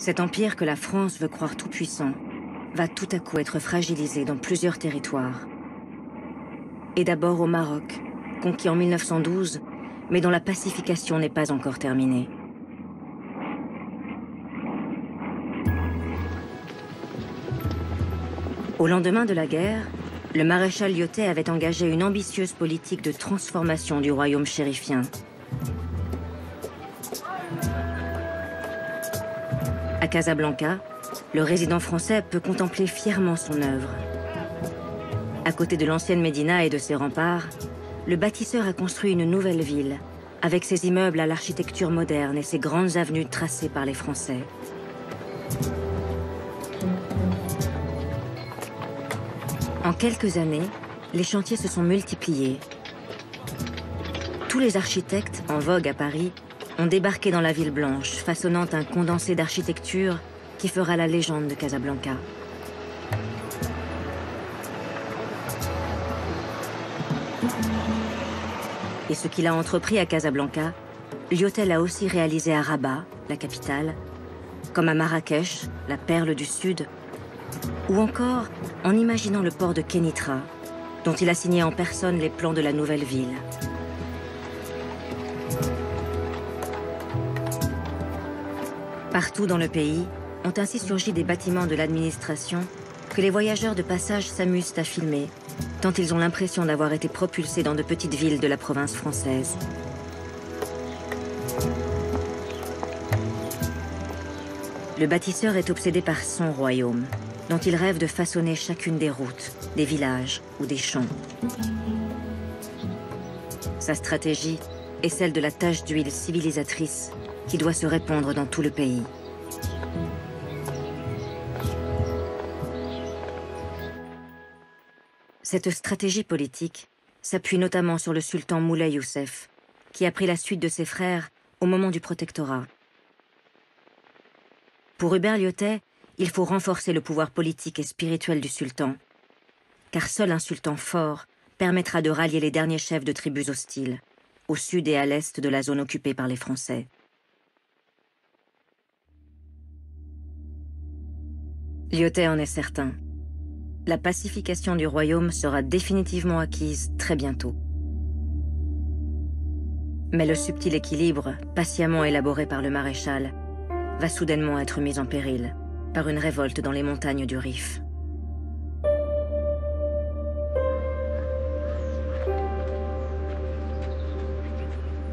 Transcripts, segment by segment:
Cet empire que la France veut croire tout-puissant va tout à coup être fragilisé dans plusieurs territoires. Et d'abord au Maroc, conquis en 1912, mais dont la pacification n'est pas encore terminée. Au lendemain de la guerre, le maréchal Lyautey avait engagé une ambitieuse politique de transformation du royaume chérifien. À Casablanca, le résident français peut contempler fièrement son œuvre. À côté de l'ancienne Médina et de ses remparts, le bâtisseur a construit une nouvelle ville, avec ses immeubles à l'architecture moderne et ses grandes avenues tracées par les Français. En quelques années, les chantiers se sont multipliés. Tous les architectes en vogue à Paris ont débarqué dans la ville blanche, façonnant un condensé d'architecture qui fera la légende de Casablanca. Et ce qu'il a entrepris à Casablanca, Lyautey l'a aussi réalisé à Rabat, la capitale, comme à Marrakech, la perle du Sud, ou encore en imaginant le port de Kénitra, dont il a signé en personne les plans de la nouvelle ville. Partout dans le pays ont ainsi surgi des bâtiments de l'administration que les voyageurs de passage s'amusent à filmer, tant ils ont l'impression d'avoir été propulsés dans de petites villes de la province française. Le bâtisseur est obsédé par son royaume, dont il rêve de façonner chacune des routes, des villages ou des champs. Sa stratégie est celle de la tache d'huile civilisatrice qui doit se répandre dans tout le pays. Cette stratégie politique s'appuie notamment sur le sultan Moulay Youssef, qui a pris la suite de ses frères au moment du protectorat. Pour Hubert Lyautey, il faut renforcer le pouvoir politique et spirituel du sultan, car seul un sultan fort permettra de rallier les derniers chefs de tribus hostiles, au sud et à l'est de la zone occupée par les Français. Lyautey en est certain. La pacification du royaume sera définitivement acquise très bientôt. Mais le subtil équilibre, patiemment élaboré par le maréchal, va soudainement être mis en péril par une révolte dans les montagnes du Rif.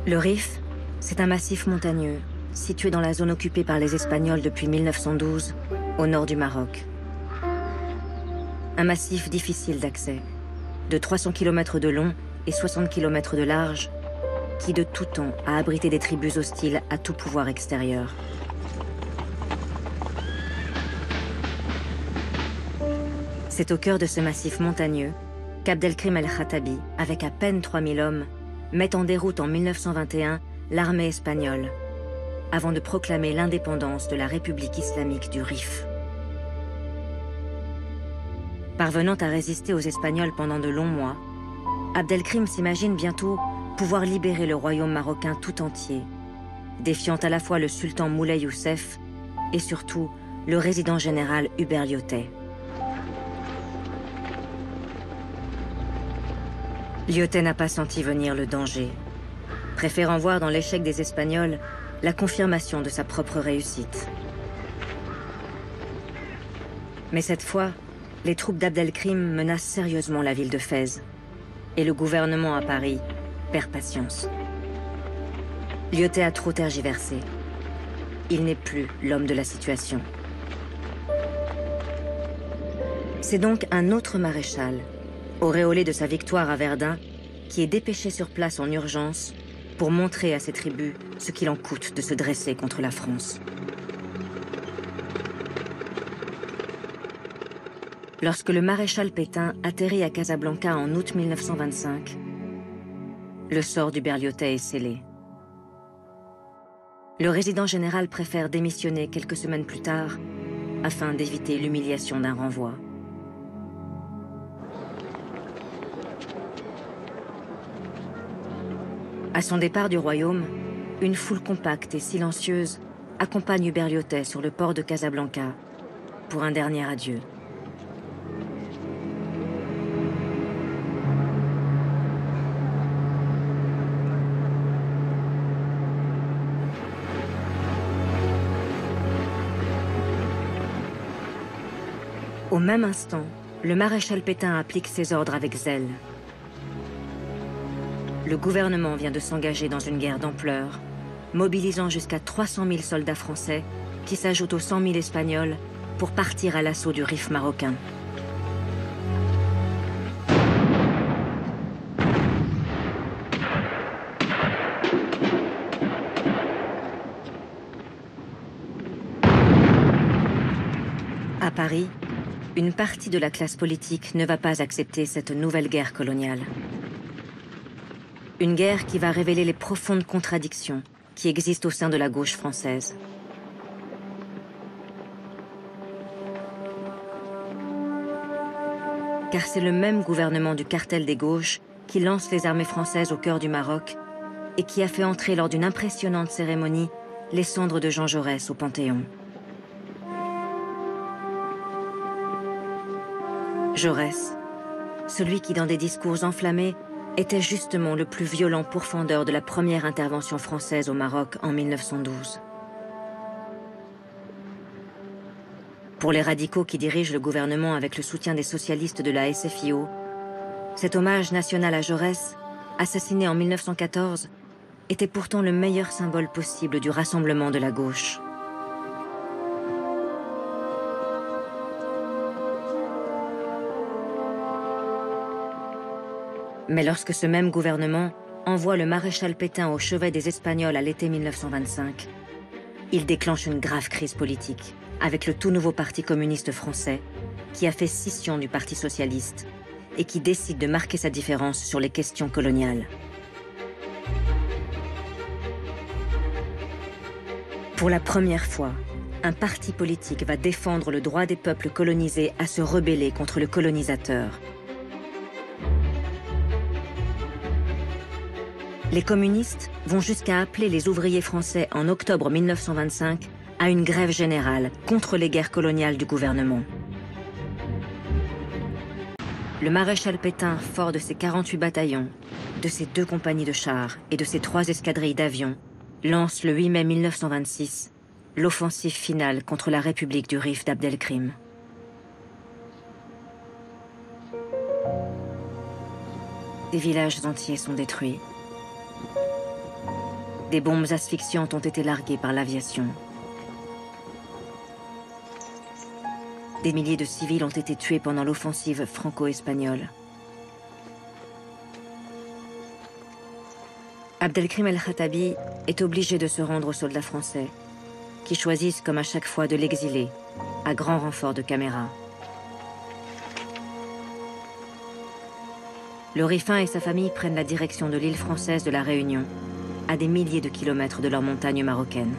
Le Rif, c'est un massif montagneux situé dans la zone occupée par les Espagnols depuis 1912, au nord du Maroc. Un massif difficile d'accès, de 300 km de long et 60 km de large, qui de tout temps a abrité des tribus hostiles à tout pouvoir extérieur. C'est au cœur de ce massif montagneux qu'Abdelkrim el-Khattabi, avec à peine 3000 hommes, met en déroute en 1921 l'armée espagnole, avant de proclamer l'indépendance de la République islamique du Rif. Parvenant à résister aux Espagnols pendant de longs mois, Abdelkrim s'imagine bientôt pouvoir libérer le royaume marocain tout entier, défiant à la fois le sultan Moulay Youssef et surtout le résident général Hubert Lyautey. Lyautey n'a pas senti venir le danger, préférant voir dans l'échec des Espagnols la confirmation de sa propre réussite. Mais cette fois, les troupes d'Abdelkrim menacent sérieusement la ville de Fès, et le gouvernement à Paris perd patience. Lyautey a trop tergiversé. Il n'est plus l'homme de la situation. C'est donc un autre maréchal, auréolé de sa victoire à Verdun, qui est dépêché sur place en urgence pour montrer à ses tribus ce qu'il en coûte de se dresser contre la France. Lorsque le maréchal Pétain atterrit à Casablanca en août 1925, le sort d'Hubert Lyautey est scellé. Le résident général préfère démissionner quelques semaines plus tard afin d'éviter l'humiliation d'un renvoi. À son départ du royaume, une foule compacte et silencieuse accompagne Hubert sur le port de Casablanca pour un dernier adieu. Au même instant, le maréchal Pétain applique ses ordres avec zèle. Le gouvernement vient de s'engager dans une guerre d'ampleur, mobilisant jusqu'à 300 000 soldats français qui s'ajoutent aux 100 000 Espagnols pour partir à l'assaut du Rif marocain. À Paris, une partie de la classe politique ne va pas accepter cette nouvelle guerre coloniale. Une guerre qui va révéler les profondes contradictions qui existent au sein de la gauche française. Car c'est le même gouvernement du cartel des gauches qui lance les armées françaises au cœur du Maroc et qui a fait entrer lors d'une impressionnante cérémonie les cendres de Jean Jaurès au Panthéon. Jaurès, celui qui dans des discours enflammés était justement le plus violent pourfendeur de la première intervention française au Maroc en 1912. Pour les radicaux qui dirigent le gouvernement avec le soutien des socialistes de la SFIO, cet hommage national à Jaurès, assassiné en 1914, était pourtant le meilleur symbole possible du rassemblement de la gauche. Mais lorsque ce même gouvernement envoie le maréchal Pétain au chevet des Espagnols à l'été 1925, il déclenche une grave crise politique avec le tout nouveau Parti communiste français qui a fait scission du Parti socialiste et qui décide de marquer sa différence sur les questions coloniales. Pour la première fois, un parti politique va défendre le droit des peuples colonisés à se rebeller contre le colonisateur. Les communistes vont jusqu'à appeler les ouvriers français en octobre 1925 à une grève générale contre les guerres coloniales du gouvernement. Le maréchal Pétain, fort de ses 48 bataillons, de ses 2 compagnies de chars et de ses 3 escadrilles d'avions, lance le 8 mai 1926 l'offensive finale contre la République du Rif d'Abdelkrim. Des villages entiers sont détruits. Des bombes asphyxiantes ont été larguées par l'aviation. Des milliers de civils ont été tués pendant l'offensive franco-espagnole. Abdelkrim el-Khattabi est obligé de se rendre aux soldats français, qui choisissent comme à chaque fois de l'exiler, à grand renfort de caméras. Le Riffin et sa famille prennent la direction de l'île française de la Réunion, à des milliers de kilomètres de leurs montagnes marocaines.